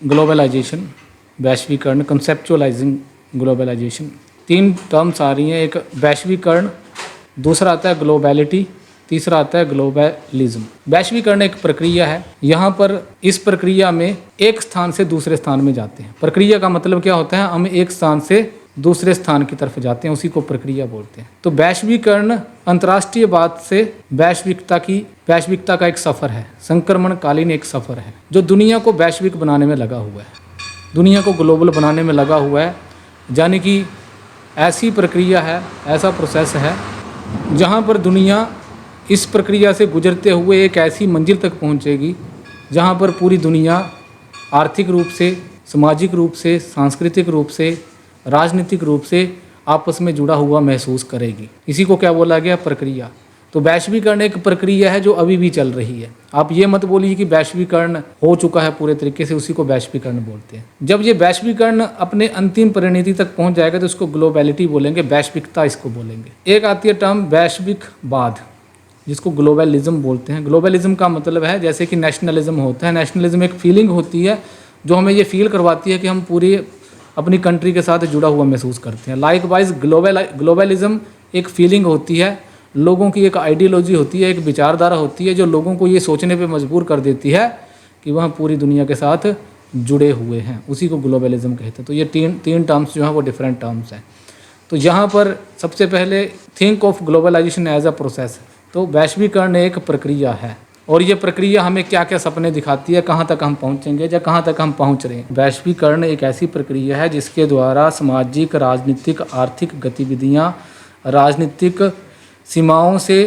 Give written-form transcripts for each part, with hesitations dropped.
Globalisation, वैश्वीकरण, conceptualising globalisation, 3 terms आ रही हैं। एक वैश्वीकरण, दूसरा आता है ग्लोबैलिटी, तीसरा आता है ग्लोबलिज्म। वैश्वीकरण एक प्रक्रिया है। यहाँ पर इस प्रक्रिया में एक स्थान से दूसरे स्थान में जाते हैं। प्रक्रिया का मतलब क्या होता है, हम एक स्थान से दूसरे स्थान की तरफ जाते हैं, उसी को प्रक्रिया बोलते हैं। तो वैश्वीकरण अंतर्राष्ट्रीय बात से वैश्विकता का एक सफ़र है, संक्रमणकालीन एक सफ़र है जो दुनिया को वैश्विक बनाने में लगा हुआ है, दुनिया को ग्लोबल बनाने में लगा हुआ है। यानी कि ऐसी प्रक्रिया है, ऐसा प्रोसेस है जहाँ पर दुनिया इस प्रक्रिया से गुजरते हुए एक ऐसी मंजिल तक पहुँचेगी जहाँ पर पूरी दुनिया आर्थिक रूप से, सामाजिक रूप से, सांस्कृतिक रूप से, राजनीतिक रूप से आपस में जुड़ा हुआ महसूस करेगी। इसी को क्या बोला गया, प्रक्रिया। तो वैश्वीकरण एक प्रक्रिया है जो अभी भी चल रही है। आप ये मत बोलिए कि वैश्वीकरण हो चुका है पूरे तरीके से, उसी को वैश्वीकरण बोलते हैं। जब ये वैश्वीकरण अपने अंतिम परिणति तक पहुंच जाएगा तो इसको ग्लोबैलिटी बोलेंगे, वैश्विकता इसको बोलेंगे। एक आती है टर्म वैश्विकवाद, जिसको ग्लोबलिज्म बोलते हैं। ग्लोबलिज्म का मतलब है जैसे कि नेशनलिज्म होता है। नेशनलिज्म एक फीलिंग होती है जो हमें ये फील करवाती है कि हम पूरी अपनी कंट्री के साथ जुड़ा हुआ महसूस करते हैं। लाइकवाइज ग्लोबलिज्म एक फीलिंग होती है, लोगों की एक आइडियोलॉजी होती है, एक विचारधारा होती है जो लोगों को ये सोचने पे मजबूर कर देती है कि वह पूरी दुनिया के साथ जुड़े हुए हैं, उसी को ग्लोबलिज्म कहते हैं। तो ये तीन टर्म्स जो हैं वो डिफरेंट टर्म्स हैं। तो यहाँ पर सबसे पहले think of globalisation as a process. तो वैश्वीकरण एक प्रक्रिया है और ये प्रक्रिया हमें क्या क्या सपने दिखाती है, कहाँ तक हम पहुँचेंगे या कहाँ तक हम पहुँच रहे हैं। वैश्वीकरण एक ऐसी प्रक्रिया है जिसके द्वारा सामाजिक, राजनीतिक, आर्थिक गतिविधियाँ राजनीतिक सीमाओं से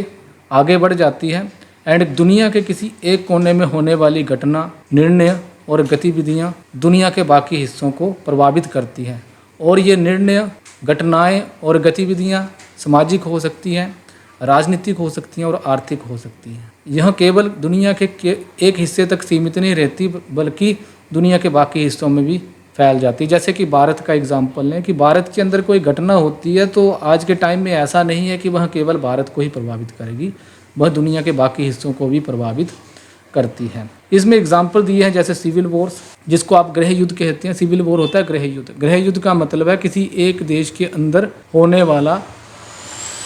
आगे बढ़ जाती है एंड दुनिया के किसी एक कोने में होने वाली घटना, निर्णय और गतिविधियाँ दुनिया के बाकी हिस्सों को प्रभावित करती हैं। और ये निर्णय, घटनाएँ और गतिविधियाँ सामाजिक हो सकती हैं, राजनीतिक हो सकती हैं और आर्थिक हो सकती हैं। यह केवल दुनिया के एक हिस्से तक सीमित नहीं रहती बल्कि दुनिया के बाकी हिस्सों में भी फैल जाती है। जैसे कि भारत का एग्जाम्पल लें कि भारत के अंदर कोई घटना होती है तो आज के टाइम में ऐसा नहीं है कि वह केवल भारत को ही प्रभावित करेगी, वह दुनिया के बाकी हिस्सों को भी प्रभावित करती है। इसमें एग्जाम्पल दिए हैं जैसे सिविल वॉर्स, जिसको आप गृह युद्ध कहते हैं। सिविल वॉर होता है गृह युद्ध। गृह युद्ध का मतलब है किसी एक देश के अंदर होने वाला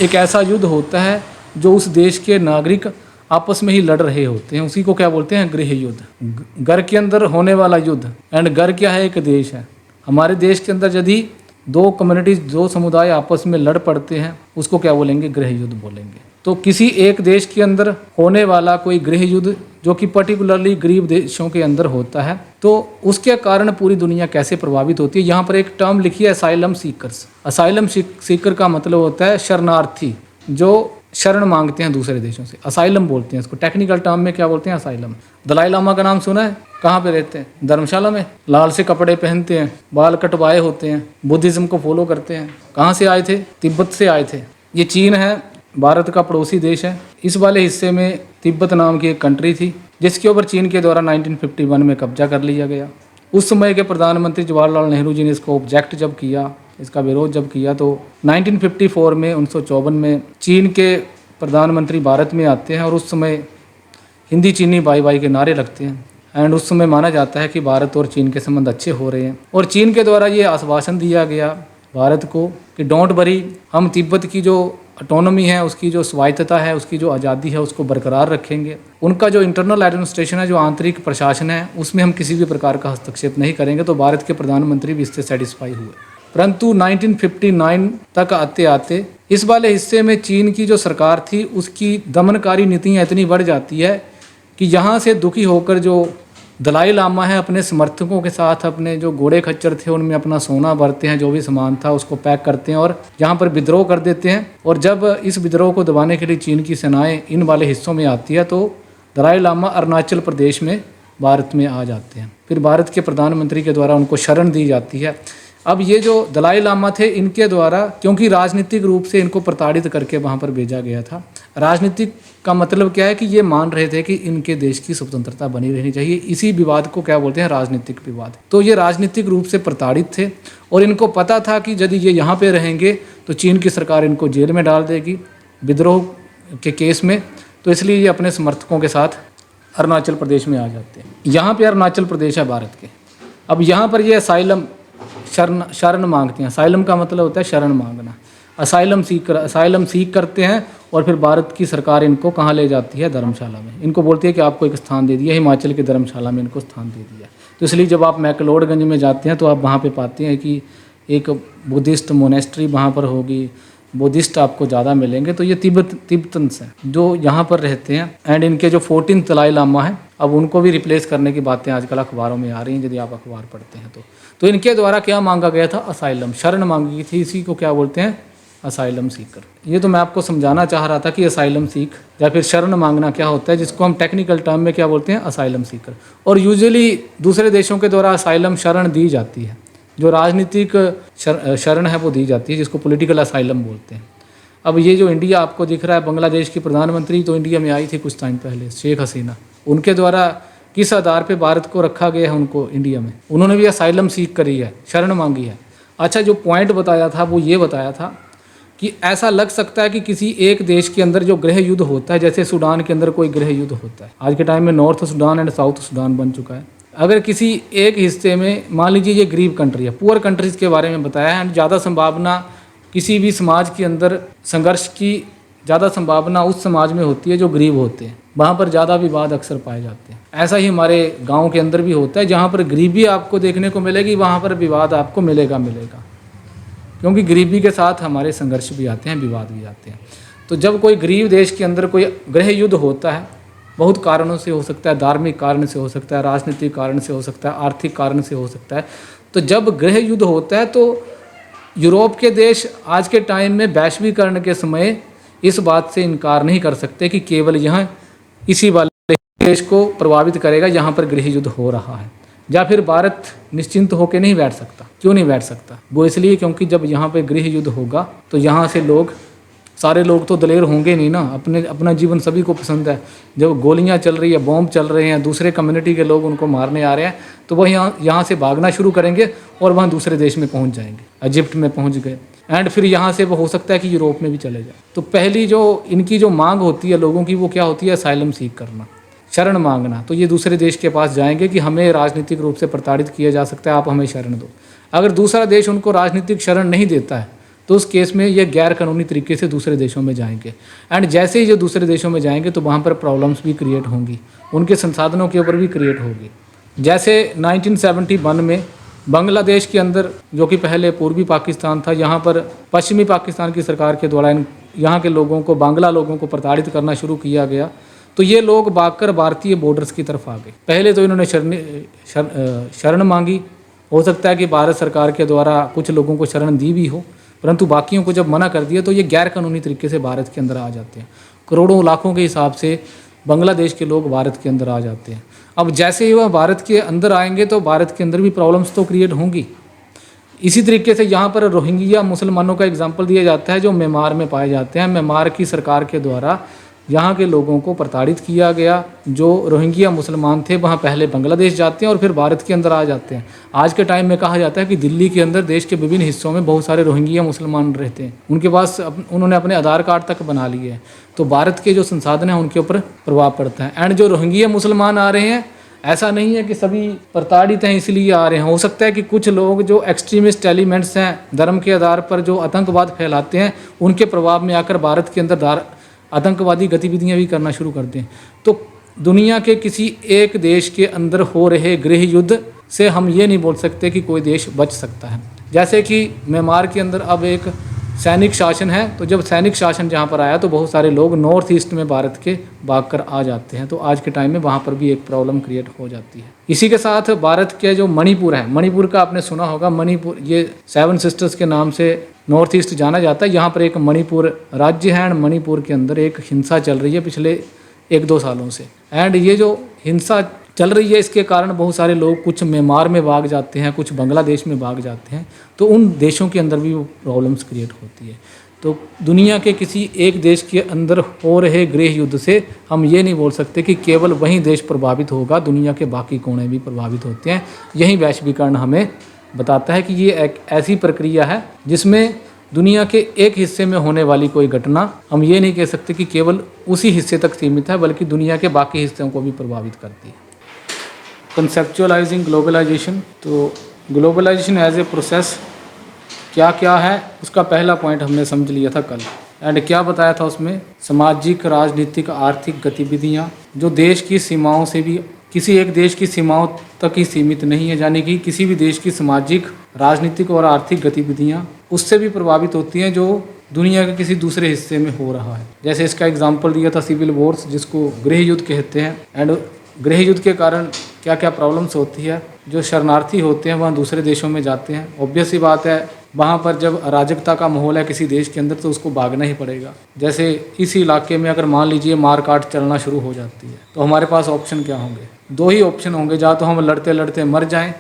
एक ऐसा युद्ध होता है जो उस देश के नागरिक आपस में ही लड़ रहे होते हैं, उसी को क्या बोलते हैं, गृह युद्ध। घर के अंदर होने वाला युद्ध, एंड घर क्या है, एक देश है। हमारे देश के अंदर यदि 2 कम्युनिटीज, 2 समुदाय आपस में लड़ पड़ते हैं उसको क्या बोलेंगे, गृह युद्ध बोलेंगे। तो किसी एक देश के अंदर होने वाला कोई गृह युद्ध जो कि पर्टिकुलरली गरीब देशों के अंदर होता है, तो उसके कारण पूरी दुनिया कैसे प्रभावित होती है। यहाँ पर एक टर्म लिखी है असाइलम सीकर्स। असाइलम सीकर का मतलब होता है शरणार्थी, जो शरण मांगते हैं दूसरे देशों से, असाइलम बोलते हैं इसको। टेक्निकल टर्म में क्या बोलते हैं, असाइलम। दलाई लामा का नाम सुना है, कहाँ पे रहते हैं, धर्मशाला में। लाल से कपड़े पहनते हैं, बाल कटवाए होते हैं, बुद्धिज्म को फॉलो करते हैं। कहाँ से आए थे, तिब्बत से आए थे। ये चीन है, भारत का पड़ोसी देश है। इस वाले हिस्से में तिब्बत नाम की एक कंट्री थी जिसके ऊपर चीन के द्वारा 1951 में कब्जा कर लिया गया। उस समय के प्रधानमंत्री जवाहरलाल नेहरू जी ने इसको ऑब्जेक्ट जब किया, इसका विरोध जब किया, तो 1954 में 1954 में चीन के प्रधानमंत्री भारत में आते हैं और उस समय हिंदी चीनी भाई भाई के नारे लगते हैं। एंड उस समय माना जाता है कि भारत और चीन के संबंध अच्छे हो रहे हैं और चीन के द्वारा ये आश्वासन दिया गया भारत को कि डोंट वरी, हम तिब्बत की जो ऑटोनॉमी है, उसकी जो स्वायत्तता है, उसकी जो आज़ादी है, उसको बरकरार रखेंगे। उनका जो इंटरनल एडमिनिस्ट्रेशन है, जो आंतरिक प्रशासन है, उसमें हम किसी भी प्रकार का हस्तक्षेप नहीं करेंगे। तो भारत के प्रधानमंत्री भी इससे सेटिस्फाई हुए। परंतु 1959 तक आते आते इस वाले हिस्से में चीन की जो सरकार थी उसकी दमनकारी नीतियाँ इतनी बढ़ जाती है कि यहाँ से दुखी होकर जो दलाई लामा है अपने समर्थकों के साथ अपने जो घोड़े खच्चर थे उनमें अपना सोना भरते हैं, जो भी सामान था उसको पैक करते हैं और यहाँ पर विद्रोह कर देते हैं। और जब इस विद्रोह को दबाने के लिए चीन की सेनाएं इन वाले हिस्सों में आती है तो दलाई लामा अरुणाचल प्रदेश में भारत में आ जाते हैं। फिर भारत के प्रधानमंत्री के द्वारा उनको शरण दी जाती है। अब ये जो दलाई लामा थे, इनके द्वारा, क्योंकि राजनीतिक रूप से इनको प्रताड़ित करके वहाँ पर भेजा गया था। राजनीतिक का मतलब क्या है कि ये मान रहे थे कि इनके देश की स्वतंत्रता बनी रहनी चाहिए। इसी विवाद को क्या बोलते हैं, राजनीतिक विवाद। तो ये राजनीतिक रूप से प्रताड़ित थे और इनको पता था कि यदि ये यहाँ पे रहेंगे तो चीन की सरकार इनको जेल में डाल देगी विद्रोह के केस में। तो इसलिए ये अपने समर्थकों के साथ अरुणाचल प्रदेश में आ जाते हैं। यहाँ पे अरुणाचल प्रदेश है भारत के। अब यहाँ पर ये असाइलम शरण मांगते हैं। असाइलम का मतलब होता है शरण मांगना। असाइलम सीख करते हैं और फिर भारत की सरकार इनको कहाँ ले जाती है? धर्मशाला में। इनको बोलती है कि आपको एक स्थान दे दिया, हिमाचल के धर्मशाला में इनको स्थान दे दिया। तो इसलिए जब आप मैक्लोडगंज में जाते हैं तो आप वहाँ पे पाते हैं कि एक बुद्धिस्ट मोनेस्ट्री वहाँ पर होगी, बुद्धिस्ट आपको ज़्यादा मिलेंगे। तो ये तिब्बतन्स हैं जो यहाँ पर रहते हैं। एंड इनके जो 14 दलाई लामा है, अब उनको भी रिप्लेस करने की बातें आजकल अखबारों में आ रही हैं, यदि आप अखबार पढ़ते हैं तो इनके द्वारा क्या मांगा गया था? असाइलम, शरण मांगी गई थी। इसी को क्या बोलते हैं? असाइलम सीकर। ये तो मैं आपको समझाना चाह रहा था कि असाइलम सीख या फिर शरण मांगना क्या होता है, जिसको हम टेक्निकल टर्म में क्या बोलते हैं? असाइलम सीकर। और यूजुअली दूसरे देशों के द्वारा असाइलम शरण दी जाती है। जो राजनीतिक शरण है वो दी जाती है, जिसको पॉलिटिकल असाइलम बोलते हैं। अब ये जो इंडिया आपको दिख रहा है, बांग्लादेश की प्रधानमंत्री तो इंडिया में आई थी कुछ टाइम पहले, शेख हसीना। उनके द्वारा किस आधार पे भारत को रखा गया है उनको इंडिया में? उन्होंने भी असाइलम सीख करी है, शरण मांगी है। अच्छा, जो पॉइंट बताया था वो ये बताया था कि ऐसा लग सकता है कि किसी एक देश के अंदर जो गृह युद्ध होता है, जैसे सूडान के अंदर कोई गृह युद्ध होता है, आज के टाइम में north Sudan and south Sudan बन चुका है। अगर किसी एक हिस्से में, मान लीजिए ये गरीब कंट्री है, पुअर कंट्रीज़ के बारे में बताया है, ज़्यादा संभावना किसी भी समाज के अंदर संघर्ष की ज़्यादा संभावना उस समाज में होती है जो गरीब होते हैं, वहाँ पर ज़्यादा विवाद अक्सर पाए जाते हैं। ऐसा ही हमारे गांव के अंदर भी होता है, जहाँ पर गरीबी आपको देखने को मिलेगी वहाँ पर विवाद आपको मिलेगा, क्योंकि गरीबी के साथ हमारे संघर्ष भी आते हैं, विवाद भी आते हैं। तो जब कोई गरीब देश के अंदर कोई गृह युद्ध होता है, बहुत कारणों से हो सकता है, धार्मिक कारण से हो सकता है, राजनीतिक कारण से हो सकता है, आर्थिक कारण से हो सकता है। तो जब गृह युद्ध होता है तो यूरोप के देश आज के टाइम में वैश्वीकरण के समय इस बात से इनकार नहीं कर सकते कि केवल यहाँ इसी वाले देश को प्रभावित करेगा जहाँ पर गृह युद्ध हो रहा है, या फिर भारत निश्चिंत होकर नहीं बैठ सकता। क्यों नहीं बैठ सकता? वो इसलिए क्योंकि जब यहाँ पे गृह युद्ध होगा तो यहाँ से सारे लोग तो दलेर होंगे नहीं ना, अपना जीवन सभी को पसंद है। जब गोलियां चल रही है, बॉम्ब चल रहे हैं, दूसरे कम्युनिटी के लोग उनको मारने आ रहे हैं, तो वह यहाँ से भागना शुरू करेंगे और वहाँ दूसरे देश में पहुँच जाएंगे। इजिप्ट में पहुँच गए एंड फिर यहाँ से वो हो सकता है कि यूरोप में भी चले जाए। तो पहली जो इनकी जो मांग होती है लोगों की, वो क्या होती है? असाइलम सीख करना, शरण मांगना। तो ये दूसरे देश के पास जाएंगे कि हमें राजनीतिक रूप से प्रताड़ित किया जा सकता है, आप हमें शरण दो। अगर दूसरा देश उनको राजनीतिक शरण नहीं देता है तो उस केस में ये गैर कानूनी तरीके से दूसरे देशों में जाएंगे। एंड जैसे ही जो दूसरे देशों में जाएंगे तो वहाँ पर प्रॉब्लम्स भी क्रिएट होंगी, उनके संसाधनों के ऊपर भी क्रिएट होगी। जैसे 1971 में बांग्लादेश के अंदर, जो कि पहले पूर्वी पाकिस्तान था, यहाँ पर पश्चिमी पाकिस्तान की सरकार के द्वारा यहाँ के लोगों को, बांग्ला लोगों को प्रताड़ित करना शुरू किया गया। तो ये लोग भागकर भारतीय बॉर्डर्स की तरफ आ गए। पहले तो इन्होंने शरण मांगी। हो सकता है कि भारत सरकार के द्वारा कुछ लोगों को शरण दी भी हो, परंतु बाकियों को जब मना कर दिया तो ये गैर कानूनी तरीके से भारत के अंदर आ जाते हैं। करोड़ों लाखों के हिसाब से बांग्लादेश के लोग भारत के अंदर आ जाते हैं। अब जैसे ही वह भारत के अंदर आएंगे तो भारत के अंदर भी प्रॉब्लम्स तो क्रिएट होंगी। इसी तरीके से यहाँ पर रोहिंग्या मुसलमानों का एग्जाम्पल दिया जाता है, जो म्यांमार में पाए जाते हैं। म्यांमार की सरकार के द्वारा यहाँ के लोगों को प्रताड़ित किया गया। जो रोहिंग्या मुसलमान थे वहाँ पहले बांग्लादेश जाते हैं और फिर भारत के अंदर आ जाते हैं। आज के टाइम में कहा जाता है कि दिल्ली के अंदर देश के विभिन्न हिस्सों में बहुत सारे रोहिंग्या मुसलमान रहते हैं। उनके पास उन्होंने अपने आधार कार्ड तक बना लिए हैं। तो भारत के जो संसाधन हैं उनके ऊपर प्रभाव पड़ता है। एंड जो रोहिंग्या मुसलमान आ रहे हैं, ऐसा नहीं है कि सभी प्रताड़ित हैं इसलिए आ रहे हैं। हो सकता है कि कुछ लोग जो एक्सट्रीमिस्ट एलिमेंट्स हैं, धर्म के आधार पर जो आतंकवाद फैलाते हैं, उनके प्रभाव में आकर भारत के अंदर आतंकवादी गतिविधियां भी करना शुरू कर दें। तो दुनिया के किसी एक देश के अंदर हो रहे गृह युद्ध से हम ये नहीं बोल सकते कि कोई देश बच सकता है। जैसे कि म्यांमार के अंदर अब एक सैनिक शासन है, तो जब सैनिक शासन जहाँ पर आया तो बहुत सारे लोग नॉर्थ ईस्ट में भारत के भागकर आ जाते हैं। तो आज के टाइम में वहाँ पर भी एक प्रॉब्लम क्रिएट हो जाती है। इसी के साथ भारत के जो मणिपुर है, मणिपुर का आपने सुना होगा, मणिपुर ये 7 सिस्टर्स के नाम से नॉर्थ ईस्ट जाना जाता है। यहाँ पर एक मणिपुर राज्य है एंड मणिपुर के अंदर एक हिंसा चल रही है पिछले 1-2 सालों से। एंड ये जो हिंसा चल रही है इसके कारण बहुत सारे लोग कुछ म्यांमार में भाग जाते हैं, कुछ बांग्लादेश में भाग जाते हैं। तो उन देशों के अंदर भी वो प्रॉब्लम्स क्रिएट होती है। तो दुनिया के किसी एक देश के अंदर हो रहे गृह युद्ध से हम ये नहीं बोल सकते कि केवल वही देश प्रभावित होगा, दुनिया के बाकी कोने भी प्रभावित होते हैं। यही वैश्वीकरण हमें बताता है कि ये एक ऐसी प्रक्रिया है जिसमें दुनिया के एक हिस्से में होने वाली कोई घटना हम ये नहीं कह सकते कि केवल उसी हिस्से तक सीमित है, बल्कि दुनिया के बाकी हिस्सों को भी प्रभावित करती है। Conceptualising globalisation. तो ग्लोबलाइजेशन एज ए प्रोसेस क्या क्या है, उसका पहला पॉइंट हमने समझ लिया था कल। एंड क्या बताया था उसमें, सामाजिक, राजनीतिक, आर्थिक गतिविधियाँ जो देश की सीमाओं से भी, किसी एक देश की सीमाओं तक ही सीमित नहीं है, यानी कि किसी भी देश की सामाजिक, राजनीतिक और आर्थिक गतिविधियाँ उससे भी प्रभावित होती हैं जो दुनिया के किसी दूसरे हिस्से में हो रहा है। जैसे इसका एग्जाम्पल दिया था सिविल वॉर्स, जिसको गृह युद्ध कहते हैं। एंड गृह युद्ध के कारण क्या क्या प्रॉब्लम्स होती है, जो शरणार्थी होते हैं वहाँ दूसरे देशों में जाते हैं। ऑब्वियस सी बात है, वहाँ पर जब अराजकता का माहौल है किसी देश के अंदर तो उसको भागना ही पड़ेगा। जैसे इसी इलाके में अगर मान लीजिए मार काट चलना शुरू हो जाती है तो हमारे पास ऑप्शन क्या होंगे, दो ही ऑप्शन होंगे, या तो हम लड़ते लड़ते मर जाएं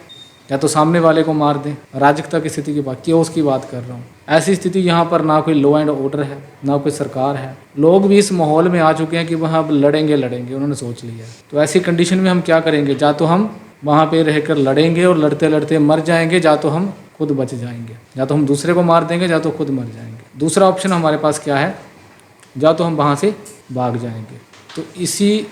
या तो सामने वाले को मार दें। अराजकता की स्थिति की बात, केओस की बात कर रहा हूँ। ऐसी स्थिति यहाँ पर ना कोई लॉ एंड ऑर्डर है, ना कोई सरकार है। लोग भी इस माहौल में आ चुके हैं कि वहाँ अब लड़ेंगे, उन्होंने सोच लिया है। तो ऐसी कंडीशन में हम क्या करेंगे, या तो हम वहाँ पे रहकर लड़ेंगे और लड़ते लड़ते मर जाएंगे, या तो हम खुद बच जाएंगे, या तो हम दूसरे को मार देंगे, या तो खुद मर जाएंगे। दूसरा ऑप्शन हमारे पास क्या है, या तो हम वहाँ से भाग जाएंगे। तो इसी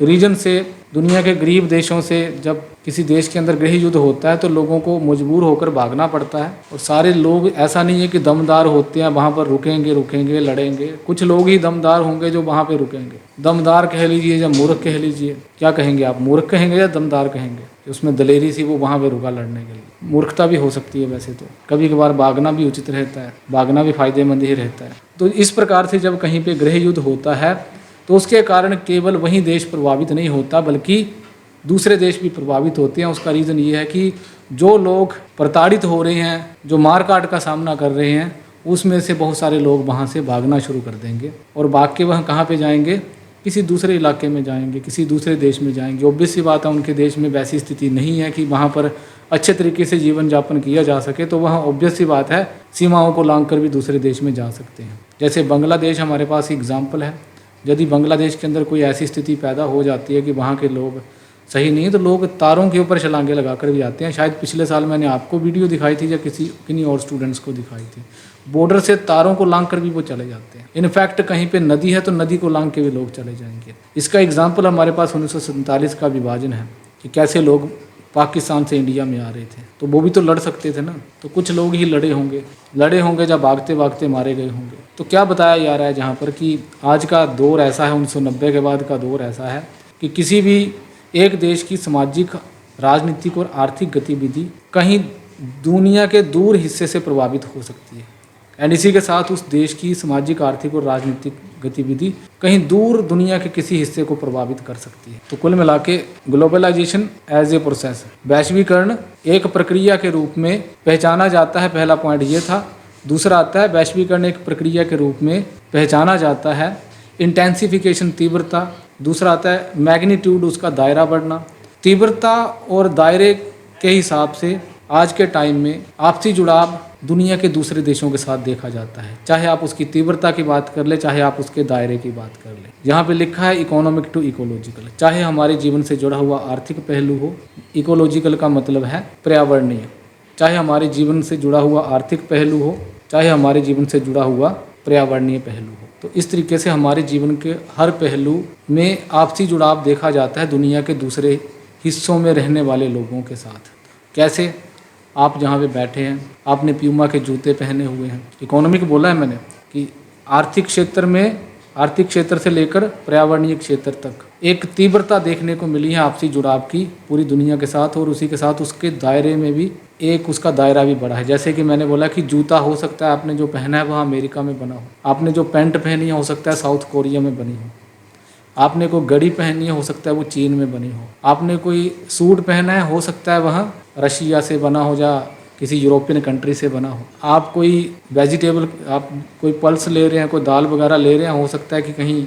रीजन से दुनिया के गरीब देशों से जब किसी देश के अंदर गृह युद्ध होता है तो लोगों को मजबूर होकर भागना पड़ता है। और सारे लोग ऐसा नहीं है कि दमदार होते हैं, वहाँ पर रुकेंगे लड़ेंगे। कुछ लोग ही दमदार होंगे जो वहाँ पे रुकेंगे। दमदार कह लीजिए या मूर्ख कह लीजिए, क्या कहेंगे आप, मूर्ख कहेंगे या दमदार कहेंगे? उसमें दलेरी सी वो वहाँ पे रुका लड़ने के लिए। मूर्खता भी हो सकती है वैसे तो, कभी कभार भागना भी उचित रहता है, भागना भी फायदेमंद ही रहता है। तो इस प्रकार से जब कहीं पे गृह युद्ध होता है तो उसके कारण केवल वही देश प्रभावित नहीं होता बल्कि दूसरे देश भी प्रभावित होते हैं। उसका रीज़न ये है कि जो लोग प्रताड़ित हो रहे हैं, जो मार काट का सामना कर रहे हैं, उसमें से बहुत सारे लोग वहाँ से भागना शुरू कर देंगे और भाग के वहाँ कहाँ पे जाएंगे, किसी दूसरे इलाके में जाएंगे, किसी दूसरे देश में जाएंगे। ऑब्वियस सी बात है, उनके देश में वैसी स्थिति नहीं है कि वहाँ पर अच्छे तरीके से जीवन यापन किया जा सके, तो वहाँ ऑब्वियस सी बात है सीमाओं को लांघ कर भी दूसरे देश में जा सकते हैं। जैसे बांग्लादेश हमारे पास एग्जाम्पल है। यदि बांग्लादेश के अंदर कोई ऐसी स्थिति पैदा हो जाती है कि वहाँ के लोग सही नहीं है तो लोग तारों के ऊपर छलांगे लगाकर भी आते हैं। शायद पिछले साल मैंने आपको वीडियो दिखाई थी या किन्हीं और स्टूडेंट्स को दिखाई थी। बॉर्डर से तारों को लांघ कर भी वो चले जाते हैं। इनफैक्ट कहीं पे नदी है तो नदी को लांघ के भी लोग चले जाएंगे। इसका एग्जाम्पल हमारे पास 1947 का विभाजन है कि कैसे लोग पाकिस्तान से इंडिया में आ रहे थे, तो वो भी तो लड़ सकते थे ना। तो कुछ लोग ही लड़े होंगे जब भागते भागते मारे गए होंगे। तो क्या बताया जा रहा है जहाँ पर कि आज का दौर ऐसा है, 1990 के बाद का दौर ऐसा है कि किसी भी एक देश की सामाजिक, राजनीतिक और आर्थिक गतिविधि कहीं दुनिया के दूर हिस्से से प्रभावित हो सकती है। एंड इसी के साथ उस देश की सामाजिक, आर्थिक और राजनीतिक गतिविधि कहीं दूर दुनिया के किसी हिस्से को प्रभावित कर सकती है। तो कुल मिला के ग्लोबलाइजेशन एज ए प्रोसेस, वैश्वीकरण एक प्रक्रिया के रूप में पहचाना जाता है। पहला पॉइंट ये था। दूसरा आता है वैश्वीकरण एक प्रक्रिया के रूप में पहचाना जाता है। इंटेंसिफिकेशन, तीव्रता। दूसरा आता है मैग्नीट्यूड, उसका दायरा बढ़ना। तीव्रता और दायरे के हिसाब से आज के टाइम में आपसी जुड़ाव दुनिया के दूसरे देशों के साथ देखा जाता है, चाहे आप उसकी तीव्रता की बात कर ले, चाहे आप उसके दायरे की बात कर ले। यहाँ पे लिखा है इकोनॉमिक टू इकोलॉजिकल, चाहे हमारे जीवन से जुड़ा हुआ आर्थिक पहलू हो, इकोलॉजिकल का मतलब है पर्यावरणीय, चाहे हमारे जीवन से जुड़ा हुआ आर्थिक पहलू हो, चाहे हमारे जीवन से जुड़ा हुआ पर्यावरणीय पहलू हो। तो इस तरीके से हमारे जीवन के हर पहलू में आपसी जुड़ाव देखा जाता है दुनिया के दूसरे हिस्सों में रहने वाले लोगों के साथ। कैसे? आप जहाँ पे बैठे हैं, आपने प्यूमा के जूते पहने हुए हैं। इकोनॉमिक बोला है मैंने कि आर्थिक क्षेत्र में, आर्थिक क्षेत्र से लेकर पर्यावरणीय क्षेत्र तक एक तीव्रता देखने को मिली है आपसी जुड़ाव की पूरी दुनिया के साथ, और उसी के साथ उसके दायरे में भी एक उसका दायरा भी बड़ा है। जैसे कि मैंने बोला कि जूता हो सकता है आपने जो पहना है वह अमेरिका में बना हो, आपने जो पैंट पहनी है हो सकता है साउथ कोरिया में बनी हो, आपने कोई घड़ी पहनी है हो सकता है वो चीन में बनी हो, आपने कोई सूट पहना है हो सकता है वह रशिया से बना हो या किसी यूरोपियन कंट्री से बना हो, आप कोई वेजिटेबल, आप कोई पल्स ले रहे हैं, कोई दाल वगैरह ले रहे हैं, हो सकता है कि कहीं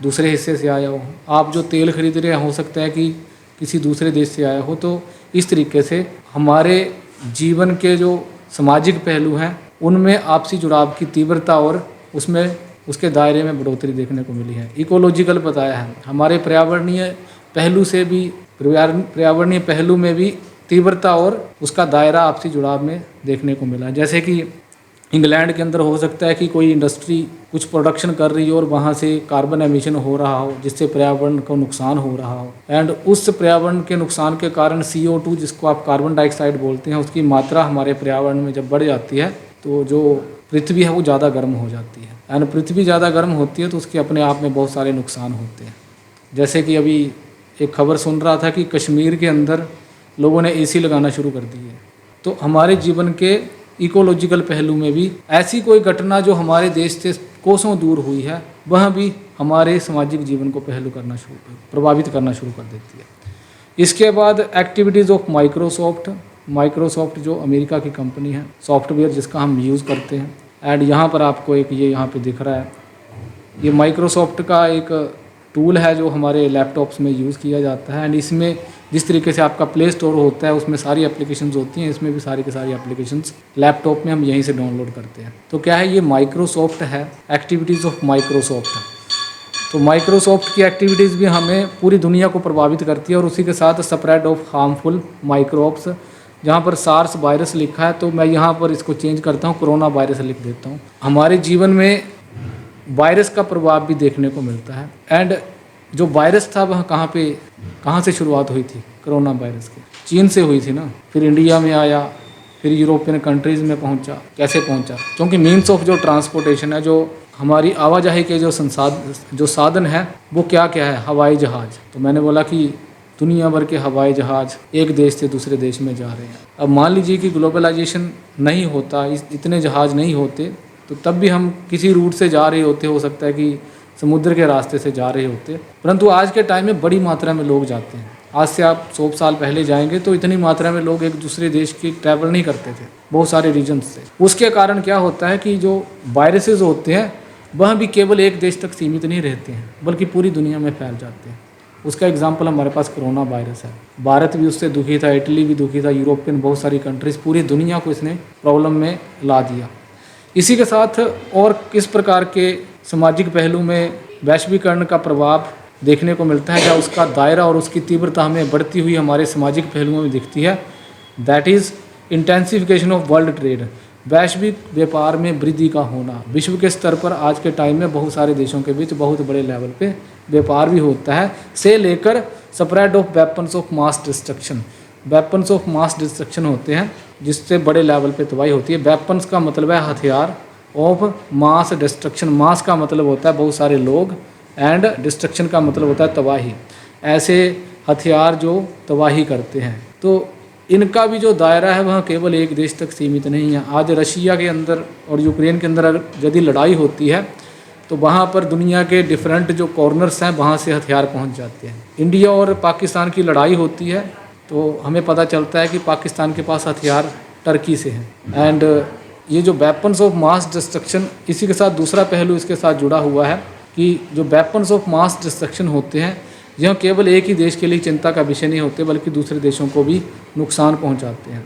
दूसरे हिस्से से आया हो, आप जो तेल खरीद रहे हैं हो सकता है कि किसी दूसरे देश से आया हो। तो इस तरीके से हमारे जीवन के जो सामाजिक पहलू हैं उनमें आपसी जुड़ाव की तीव्रता और उसमें उसके दायरे में बढ़ोतरी देखने को मिली है। इकोलॉजिकल बताया है, हमारे पर्यावरणीय पहलू से भी, पर्यावरणीय पहलू में भी तीव्रता और उसका दायरा आपसी जुड़ाव में देखने को मिला। जैसे कि इंग्लैंड के अंदर हो सकता है कि कोई इंडस्ट्री कुछ प्रोडक्शन कर रही हो और वहाँ से कार्बन एमिशन हो रहा हो जिससे पर्यावरण को नुकसान हो रहा हो, एंड उस पर्यावरण के नुकसान के कारण CO2 जिसको आप कार्बन डाइऑक्साइड बोलते हैं उसकी मात्रा हमारे पर्यावरण में जब बढ़ जाती है तो जो पृथ्वी है वो ज़्यादा गर्म हो जाती है। एंड पृथ्वी ज़्यादा गर्म होती है तो उसके अपने आप में बहुत सारे नुकसान होते हैं। जैसे कि अभी एक खबर सुन रहा था कि कश्मीर के अंदर लोगों ने AC लगाना शुरू कर दी है। तो हमारे जीवन के इकोलॉजिकल पहलू में भी ऐसी कोई घटना जो हमारे देश से कोसों दूर हुई है वह भी हमारे सामाजिक जीवन को प्रभावित करना शुरू कर देती है। इसके बाद एक्टिविटीज़ ऑफ माइक्रोसॉफ्ट जो अमेरिका की कंपनी है, सॉफ्टवेयर जिसका हम यूज़ करते हैं। एंड यहाँ पर आपको एक ये यहाँ पे दिख रहा है, ये माइक्रोसॉफ्ट का एक टूल है जो हमारे लैपटॉप्स में यूज़ किया जाता है। एंड इसमें जिस तरीके से आपका प्ले स्टोर होता है उसमें सारी एप्लीकेशंस होती हैं, इसमें भी सारी की सारी एप्लीकेशंस लैपटॉप में हम यहीं से डाउनलोड करते हैं। तो क्या है, ये माइक्रोसॉफ्ट है, एक्टिविटीज़ ऑफ माइक्रोसॉफ्ट है। तो माइक्रोसॉफ्ट की एक्टिविटीज़ भी हमें पूरी दुनिया को प्रभावित करती है। और उसी के साथ स्प्रेड ऑफ हार्मफुल माइक्रोब्स, जहाँ पर सार्स वायरस लिखा है तो मैं यहाँ पर इसको चेंज करता हूँ, कोरोना वायरस लिख देता हूँ। हमारे जीवन में वायरस का प्रभाव भी देखने को मिलता है। एंड जो वायरस था वह कहाँ से शुरुआत हुई थी कोरोना वायरस की? चीन से हुई थी ना, फिर इंडिया में आया, फिर यूरोपियन कंट्रीज़ में पहुंचा। कैसे पहुंचा? क्योंकि मीन्स ऑफ जो ट्रांसपोर्टेशन है, जो हमारी आवाजाही के जो साधन है वो क्या है? हवाई जहाज़। तो मैंने बोला कि दुनिया भर के हवाई जहाज़ एक देश से दूसरे देश में जा रहे हैं। अब मान लीजिए कि ग्लोबलाइजेशन नहीं होता, इतने जहाज़ नहीं होते, तो तब भी हम किसी रूट से जा रहे होते, हो सकता है कि समुद्र के रास्ते से जा रहे होते। परंतु आज के टाइम में बड़ी मात्रा में लोग जाते हैं। आज से आप 100 साल पहले जाएंगे तो इतनी मात्रा में लोग एक दूसरे देश की ट्रैवल नहीं करते थे, बहुत सारे रीजन्स से। उसके कारण क्या होता है कि जो वायरसेस होते हैं वह भी केवल एक देश तक सीमित नहीं रहते हैं बल्कि पूरी दुनिया में फैल जाते हैं। उसका एग्जाम्पल हमारे पास कोरोना वायरस है। भारत भी उससे दुखी था, इटली भी दुखी था, यूरोपियन बहुत सारी कंट्रीज़, पूरी दुनिया को इसने प्रॉब्लम में ला दिया। इसी के साथ और किस प्रकार के सामाजिक पहलू में वैश्वीकरण का प्रभाव देखने को मिलता है, या उसका दायरा और उसकी तीव्रता हमें बढ़ती हुई हमारे सामाजिक पहलुओं में दिखती है। That is intensification of world trade, वैश्विक व्यापार में वृद्धि का होना। विश्व के स्तर पर आज के टाइम में बहुत सारे देशों के बीच बहुत बड़े लेवल पे व्यापार भी होता है, से लेकर spread of weapons of mass destruction. Weapons of mass destruction होते हैं जिससे बड़े लेवल पे तबाही होती है। वेपन्स का मतलब है हथियार, ऑफ मास डिस्ट्रक्शन, मास का मतलब होता है बहुत सारे लोग, एंड डिस्ट्रक्शन का मतलब होता है तबाही। ऐसे हथियार जो तबाही करते हैं, तो इनका भी जो दायरा है वह केवल एक देश तक सीमित नहीं है। आज रशिया के अंदर और यूक्रेन के अंदर अगर यदि लड़ाई होती है तो वहाँ पर दुनिया के डिफरेंट जो कॉर्नर्स हैं वहाँ से हथियार पहुँच जाते हैं। इंडिया और पाकिस्तान की लड़ाई होती है तो हमें पता चलता है कि पाकिस्तान के पास हथियार टर्की से हैं। एंड ये जो वेपन्स ऑफ मास डिस्ट्रक्शन, इसी के साथ दूसरा पहलू इसके साथ जुड़ा हुआ है कि जो वेपन्स ऑफ मास डिस्ट्रक्शन होते हैं यह केवल एक ही देश के लिए चिंता का विषय नहीं होते बल्कि दूसरे देशों को भी नुकसान पहुंचाते हैं।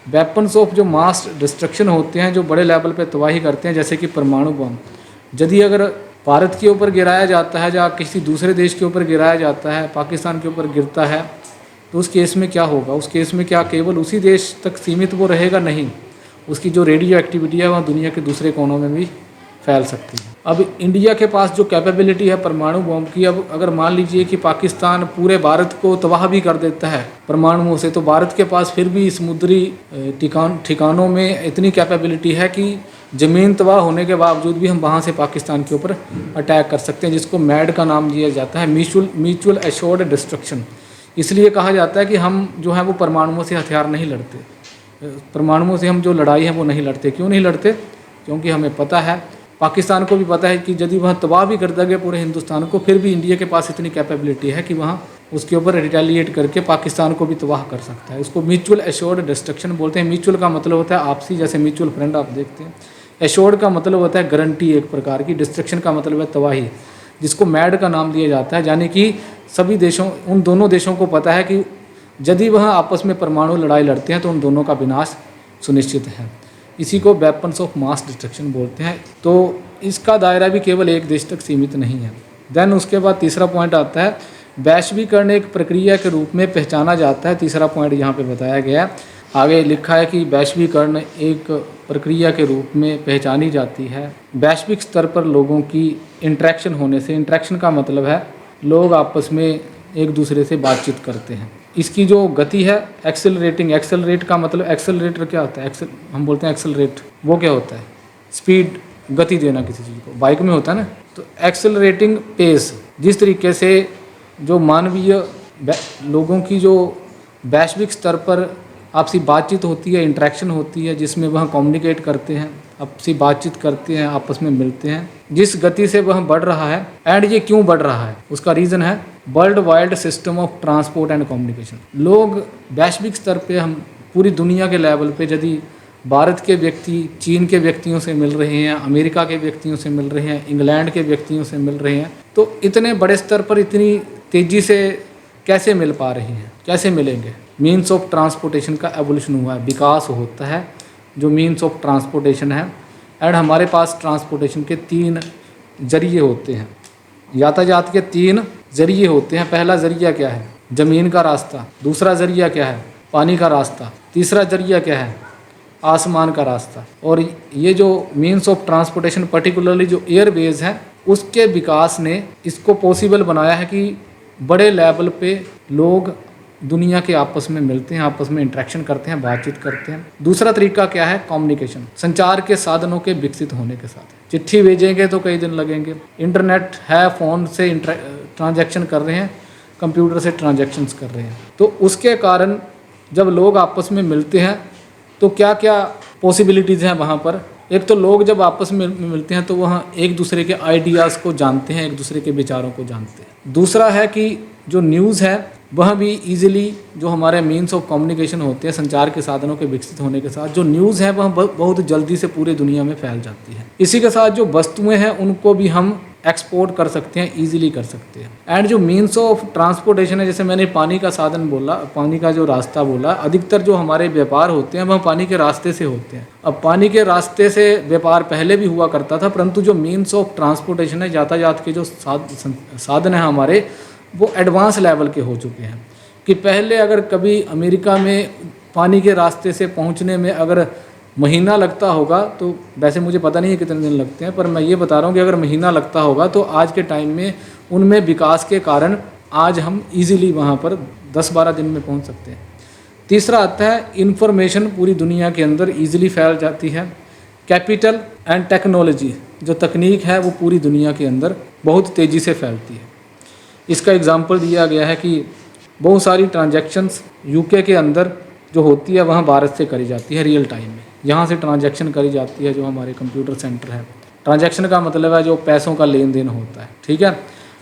वेपन्स ऑफ जो मास डिस्ट्रक्शन होते हैं जो बड़े लेवल पे तबाही करते हैं, जैसे कि परमाणु बम, यदि अगर भारत के ऊपर गिराया जाता है या किसी दूसरे देश के ऊपर गिराया जाता है, पाकिस्तान के ऊपर गिरता है, तो उस केस में क्या होगा? उस केस में क्या केवल उसी देश तक सीमित वो रहेगा? नहीं, उसकी जो रेडियो एक्टिविटी है वह दुनिया के दूसरे कोनों में भी फैल सकती है। अब इंडिया के पास जो कैपेबिलिटी है परमाणु बम की, अब अगर मान लीजिए कि पाकिस्तान पूरे भारत को तबाह भी कर देता है परमाणुओं से, तो भारत के पास फिर भी समुद्री ठिकानों में इतनी कैपेबिलिटी है कि ज़मीन तबाह होने के बावजूद भी हम वहाँ से पाकिस्तान के ऊपर अटैक कर सकते हैं, जिसको मैड का नाम दिया जाता है, म्यूचुअल एश्योर्ड डिस्ट्रक्शन। इसलिए कहा जाता है कि हम जो है वो परमाणुओं से हथियार नहीं लड़ते, परमाणुओं से हम जो लड़ाई है वो नहीं लड़ते। क्यों नहीं लड़ते? क्योंकि हमें पता है, पाकिस्तान को भी पता है कि यदि वह तबाह भी कर देंगे पूरे हिंदुस्तान को, फिर भी इंडिया के पास इतनी कैपेबिलिटी है कि वहाँ उसके ऊपर रिटेलिएट करके पाकिस्तान को भी तबाह कर सकता है। उसको म्यूचुअल एश्योर्ड डिस्ट्रक्शन बोलते हैं। म्यूचुअल का मतलब होता है आपसी, जैसे म्यूचुअल फ्रेंड आप देखते हैं। एश्योर्ड का मतलब होता है गारंटी एक प्रकार की, डिस्ट्रक्शन का मतलब है तबाही, जिसको मैड का नाम दिया जाता है। यानी कि सभी देशों, उन दोनों देशों को पता है कि यदि वह आपस में परमाणु लड़ाई लड़ते हैं तो उन दोनों का विनाश सुनिश्चित है। इसी को वेपन्स ऑफ मास डिस्ट्रक्शन बोलते हैं। तो इसका दायरा भी केवल एक देश तक सीमित नहीं है। देन उसके बाद तीसरा पॉइंट आता है, वैश्वीकरण एक प्रक्रिया के रूप में पहचाना जाता है। तीसरा पॉइंट यहाँ पे बताया गया है, आगे लिखा है कि वैश्वीकरण एक प्रक्रिया के रूप में पहचानी जाती है वैश्विक स्तर पर लोगों की इंटरेक्शन होने से। इंटरेक्शन का मतलब है लोग आपस में एक दूसरे से बातचीत करते हैं। इसकी जो गति है एक्सेलरेटिंग, एक्सेलरेट का मतलब एक्सेलरेटर क्या होता है, हम बोलते हैं एक्सेलरेट, वो क्या होता है, स्पीड, गति देना किसी चीज़ को, बाइक में होता है ना। तो एक्सेलरेटिंग पेस, जिस तरीके से जो मानवीय लोगों की जो वैश्विक स्तर पर आपसी बातचीत होती है, इंटरेक्शन होती है, जिसमें वह कम्युनिकेट करते हैं, आपसी बातचीत करते हैं, आपस में मिलते हैं, जिस गति से वह बढ़ रहा है। एंड ये क्यों बढ़ रहा है, उसका रीज़न है world wide system of transport and communication. लोग वैश्विक स्तर पे, हम पूरी दुनिया के लेवल पे यदि भारत के व्यक्ति चीन के व्यक्तियों से मिल रहे हैं, अमेरिका के व्यक्तियों से मिल रहे हैं, इंग्लैंड के व्यक्तियों से मिल रहे हैं, तो इतने बड़े स्तर पर इतनी तेज़ी से कैसे मिल पा रहे हैं, कैसे मिलेंगे? मीन्स ऑफ ट्रांसपोर्टेशन का एवोल्यूशन हुआ है, विकास होता है जो मीन्स ऑफ ट्रांसपोर्टेशन है। एंड हमारे पास ट्रांसपोर्टेशन के 3 जरिए होते हैं, यातायात के 3 जरिए होते हैं। पहला जरिया क्या है, ज़मीन का रास्ता। दूसरा जरिया क्या है, पानी का रास्ता। तीसरा जरिया क्या है, आसमान का रास्ता। और ये जो मीन्स ऑफ ट्रांसपोर्टेशन पर्टिकुलरली जो एयरवेज है, उसके विकास ने इसको पॉसिबल बनाया है कि बड़े लेवल पे लोग दुनिया के आपस में मिलते हैं, आपस में इंटरेक्शन करते हैं, बातचीत करते हैं। दूसरा तरीका क्या है, कम्युनिकेशन, संचार के साधनों के विकसित होने के साथ। चिट्ठी भेजेंगे तो कई दिन लगेंगे, इंटरनेट है, फ़ोन से ट्रांजैक्शन कर रहे हैं, कंप्यूटर से ट्रांजैक्शंस कर रहे हैं। तो उसके कारण जब लोग आपस में मिलते हैं तो क्या क्या पॉसिबिलिटीज़ हैं वहाँ पर। एक तो लोग जब आपस में मिलते हैं तो वहाँ एक दूसरे के आइडियाज़ को जानते हैं, एक दूसरे के विचारों को जानते हैं। दूसरा है कि जो न्यूज़ है वह भी इजीली, जो हमारे मीन्स ऑफ कम्युनिकेशन होते हैं, संचार के साधनों के विकसित होने के साथ जो न्यूज़ है वह बहुत जल्दी से पूरी दुनिया में फैल जाती है। इसी के साथ जो वस्तुएं हैं उनको भी हम एक्सपोर्ट कर सकते हैं, इजीली कर सकते हैं। एंड जो मीन्स ऑफ ट्रांसपोर्टेशन है, जैसे मैंने पानी का साधन बोला, पानी का जो रास्ता बोला, अधिकतर जो हमारे व्यापार होते हैं वह पानी के रास्ते से होते हैं। अब पानी के रास्ते से व्यापार पहले भी हुआ करता था, परंतु जो मीन्स ऑफ ट्रांसपोर्टेशन है, यातायात के जो साधन है हमारे, वो एडवांस लेवल के हो चुके हैं। कि पहले अगर कभी अमेरिका में पानी के रास्ते से पहुंचने में अगर महीना लगता होगा, तो वैसे मुझे पता नहीं है कितने दिन लगते हैं, पर मैं ये बता रहा हूँ कि अगर महीना लगता होगा तो आज के टाइम में उनमें विकास के कारण आज हम इजीली वहाँ पर 10-12 दिन में पहुँच सकते हैं। तीसरा आता है इंफॉर्मेशन पूरी दुनिया के अंदर ईजिली फैल जाती है। कैपिटल एंड टेक्नोलॉजी, जो तकनीक है वो पूरी दुनिया के अंदर बहुत तेज़ी से फैलती है। इसका एग्जाम्पल दिया गया है कि बहुत सारी ट्रांजैक्शंस यूके के अंदर जो होती है वहाँ भारत से करी जाती है रियल टाइम में। यहाँ से ट्रांजैक्शन करी जाती है जो हमारे कंप्यूटर सेंटर है। ट्रांजैक्शन का मतलब है जो पैसों का लेन देन होता है, ठीक है।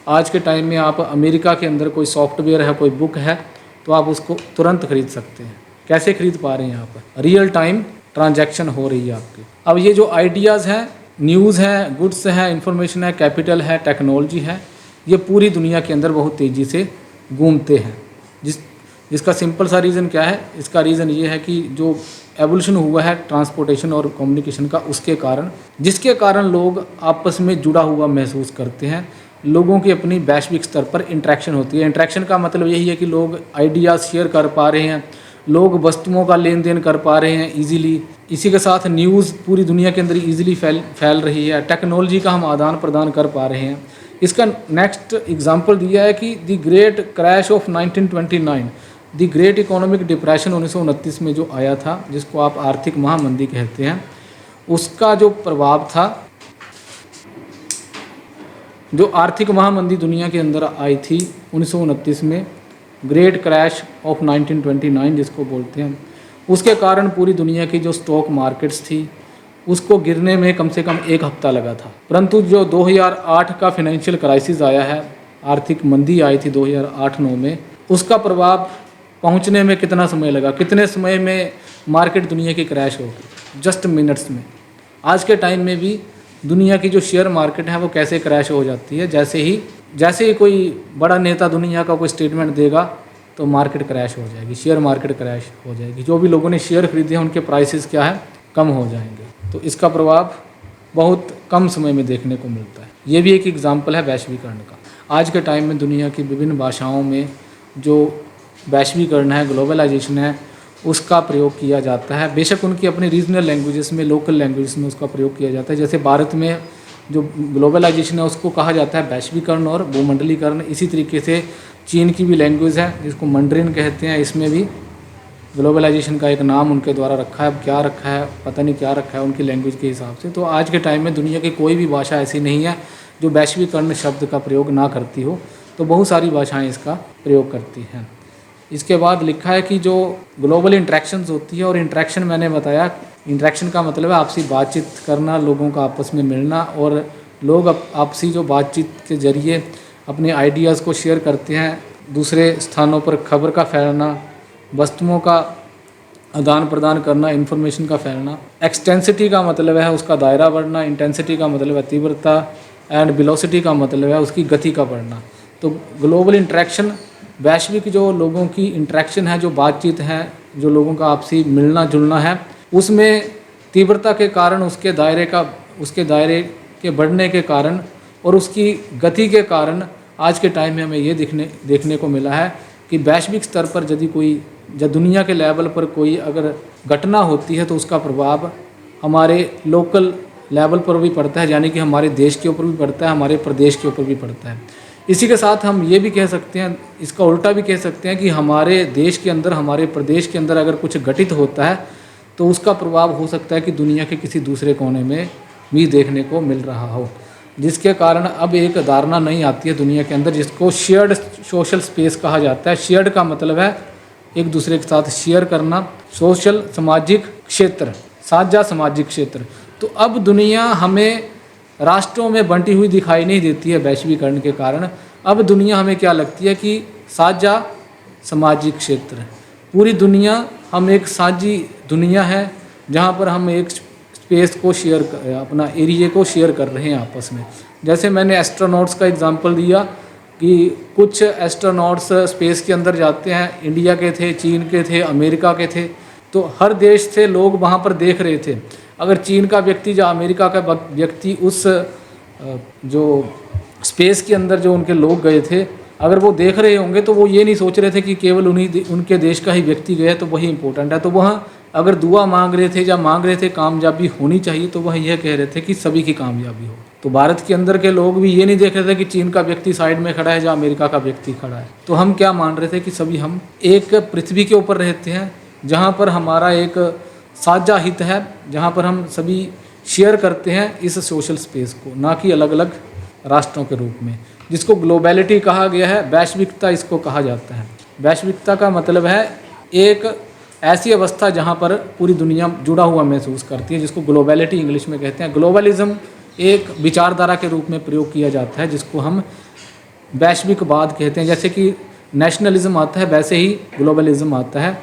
आज के टाइम में आप अमेरिका के अंदर कोई सॉफ्टवेयर है, कोई बुक है, तो आप उसको तुरंत खरीद सकते हैं। कैसे खरीद पा रहे हैं? यहाँ पर रियल टाइम ट्रांजैक्शन हो रही है आपकी। अब ये जो आइडियाज़ हैं, न्यूज़ है, गुड्स है, इंफॉर्मेशन है, कैपिटल है, टेक्नोलॉजी है, ये पूरी दुनिया के अंदर बहुत तेज़ी से घूमते हैं। जिसका सिंपल सा रीज़न क्या है? इसका रीज़न ये है कि जो एवोल्यूशन हुआ है ट्रांसपोर्टेशन और कम्युनिकेशन का, उसके कारण, जिसके कारण लोग आपस में जुड़ा हुआ महसूस करते हैं। लोगों की अपनी वैश्विक स्तर पर इंटरेक्शन होती है। इंटरेक्शन का मतलब यही है कि लोग आइडियाज़ शेयर कर पा रहे हैं, लोग वस्तुओं का लेन देन कर पा रहे हैं इजीली। इसी के साथ न्यूज़ पूरी दुनिया के अंदर इजीली फैल रही है। टेक्नोलॉजी का हम आदान प्रदान कर पा रहे हैं। इसका नेक्स्ट एग्जांपल दिया है कि the great crash of 1929, the great economic depression 1929 में जो आया था, जिसको आप आर्थिक महामंदी कहते हैं, उसका जो प्रभाव था, जो आर्थिक महामंदी दुनिया के अंदर आई थी 1929 में, ग्रेट क्रैश ऑफ 1929 जिसको बोलते हैं, उसके कारण पूरी दुनिया की जो स्टॉक मार्केट्स थी उसको गिरने में कम से कम 1 हफ्ता लगा था। परंतु जो 2008 का फाइनेंशियल क्राइसिस आया है, आर्थिक मंदी आई थी 2008-9 में, उसका प्रभाव पहुंचने में कितना समय लगा? कितने समय में मार्केट दुनिया की क्रैश हो गई? जस्ट मिनट्स में। आज के टाइम में भी दुनिया की जो शेयर मार्केट है वो कैसे क्रैश हो जाती है? जैसे ही कोई बड़ा नेता दुनिया का कोई स्टेटमेंट देगा तो मार्केट क्रैश हो जाएगी, शेयर मार्केट क्रैश हो जाएगी। जो भी लोगों ने शेयर खरीदे हैं उनके प्राइसेस क्या है? कम हो जाएंगे। तो इसका प्रभाव बहुत कम समय में देखने को मिलता है। ये भी एक एग्जाम्पल है वैश्वीकरण का। आज के टाइम में दुनिया की विभिन्न भाषाओं में जो वैश्वीकरण है, ग्लोबलाइजेशन है, उसका प्रयोग किया जाता है। बेशक उनकी अपनी रीजनल लैंग्वेजेस में, लोकल लैंग्वेजेस में उसका प्रयोग किया जाता है। जैसे भारत में जो ग्लोबलाइजेशन है उसको कहा जाता है वैश्वीकरण और भूमंडलीकरण। इसी तरीके से चीन की भी लैंग्वेज है जिसको मंडरिन कहते हैं, इसमें भी ग्लोबलाइजेशन का एक नाम उनके द्वारा रखा है। अब क्या रखा है पता नहीं, क्या रखा है उनकी लैंग्वेज के हिसाब से। तो आज के टाइम में दुनिया की कोई भी भाषा ऐसी नहीं है जो वैश्वीकरण शब्द का प्रयोग ना करती हो, तो बहुत सारी भाषाएं इसका प्रयोग करती हैं। इसके बाद लिखा है कि जो ग्लोबल इंटरेक्शंस होती है, और इंटरेक्शन मैंने बताया, इंटरेक्शन का मतलब है आपसी बातचीत करना, लोगों का आपस में मिलना, और लोग आपसी जो बातचीत के ज़रिए अपने आइडियाज़ को शेयर करते हैं। दूसरे स्थानों पर खबर का फैलना, वस्तुओं का आदान प्रदान करना, इन्फॉर्मेशन का फैलना। एक्सटेंसिटी का मतलब है उसका दायरा बढ़ना, इंटेंसिटी का मतलब है तीव्रता, एंड वेलोसिटी का मतलब है उसकी गति का बढ़ना। तो ग्लोबल इंटरेक्शन, वैश्विक जो लोगों की इंटरेक्शन है, जो बातचीत है, जो लोगों का आपसी मिलना जुलना है, उसमें तीव्रता के कारण, उसके दायरे के बढ़ने के कारण और उसकी गति के कारण आज के टाइम में हमें ये देखने को मिला है कि वैश्विक स्तर पर यदि कोई, जब दुनिया के लेवल पर कोई अगर घटना होती है तो उसका प्रभाव हमारे लोकल लेवल पर भी पड़ता है, यानी कि हमारे देश के ऊपर भी पड़ता है, हमारे प्रदेश के ऊपर भी पड़ता है। इसी के साथ हम ये भी कह सकते हैं, इसका उल्टा भी कह सकते हैं कि हमारे देश के अंदर, हमारे प्रदेश के अंदर अगर कुछ घटित होता है तो उसका प्रभाव हो सकता है कि दुनिया के किसी दूसरे कोने में भी देखने को मिल रहा हो, जिसके कारण अब एक धारणा नहीं आती है दुनिया के अंदर जिसको शेयर्ड सोशल स्पेस कहा जाता है। शेयर्ड का मतलब है एक दूसरे के साथ शेयर करना, सोशल सामाजिक क्षेत्र, साझा सामाजिक क्षेत्र। तो अब दुनिया हमें राष्ट्रों में बंटी हुई दिखाई नहीं देती है वैश्वीकरण के कारण। अब दुनिया हमें क्या लगती है कि साझा सामाजिक क्षेत्र, पूरी दुनिया हम एक साझी दुनिया है जहाँ पर हम एक स्पेस को शेयर, अपना एरिया को शेयर कर रहे हैं आपस में। जैसे मैंने एस्ट्रोनॉट्स का एग्जांपल दिया कि कुछ एस्ट्रोनॉट्स स्पेस के अंदर जाते हैं, इंडिया के थे, चीन के थे, अमेरिका के थे, तो हर देश से लोग वहाँ पर देख रहे थे। अगर चीन का व्यक्ति या अमेरिका का व्यक्ति उस जो स्पेस के अंदर जो उनके लोग गए थे, अगर वो देख रहे होंगे तो वो ये नहीं सोच रहे थे कि केवल उनके देश का ही व्यक्ति गया तो वही इम्पोर्टेंट है। तो वह अगर दुआ मांग रहे थे या मांग रहे थे कामयाबी होनी चाहिए, तो वह यह कह रहे थे कि सभी की कामयाबी हो। तो भारत के अंदर के लोग भी ये नहीं देख रहे थे कि चीन का व्यक्ति साइड में खड़ा है या अमेरिका का व्यक्ति खड़ा है। तो हम क्या मान रहे थे कि सभी हम एक पृथ्वी के ऊपर रहते हैं जहाँ पर हमारा एक साझा हित है, जहाँ पर हम सभी शेयर करते हैं इस सोशल स्पेस को, ना कि अलग अलग राष्ट्रों के रूप में, जिसको ग्लोबलिटी कहा गया है। वैश्विकता इसको कहा जाता है। वैश्विकता का मतलब है एक ऐसी अवस्था जहाँ पर पूरी दुनिया जुड़ा हुआ महसूस करती है, जिसको ग्लोबलिटी इंग्लिश में कहते हैं। ग्लोबलिज्म एक विचारधारा के रूप में प्रयोग किया जाता है, जिसको हम वैश्विकवाद कहते हैं। जैसे कि नेशनलिज्म आता है, वैसे ही ग्लोबलिज्म आता है।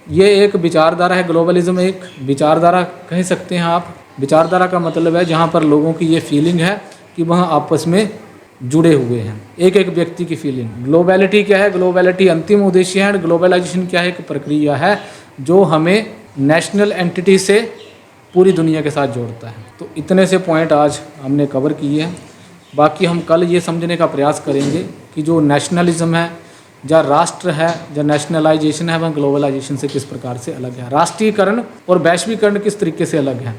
ये एक विचारधारा है, ग्लोबलिज्म एक विचारधारा कह सकते हैं आप। विचारधारा का मतलब है जहाँ पर लोगों की ये फीलिंग है कि वह आपस में जुड़े हुए हैं, एक एक व्यक्ति की फीलिंग। ग्लोबलिटी क्या है? ग्लोबलिटी अंतिम उद्देश्य है। ग्लोबलाइजेशन क्या है? एक प्रक्रिया है जो हमें नेशनल एंटिटी से पूरी दुनिया के साथ जोड़ता है। तो इतने से पॉइंट आज हमने कवर किए हैं। बाकी हम कल ये समझने का प्रयास करेंगे कि जो नेशनलिज्म है या राष्ट्र है, जो नेशनलाइजेशन है, वह ग्लोबलाइजेशन से किस प्रकार से अलग है, राष्ट्रीयकरण और वैश्वीकरण किस तरीके से अलग है।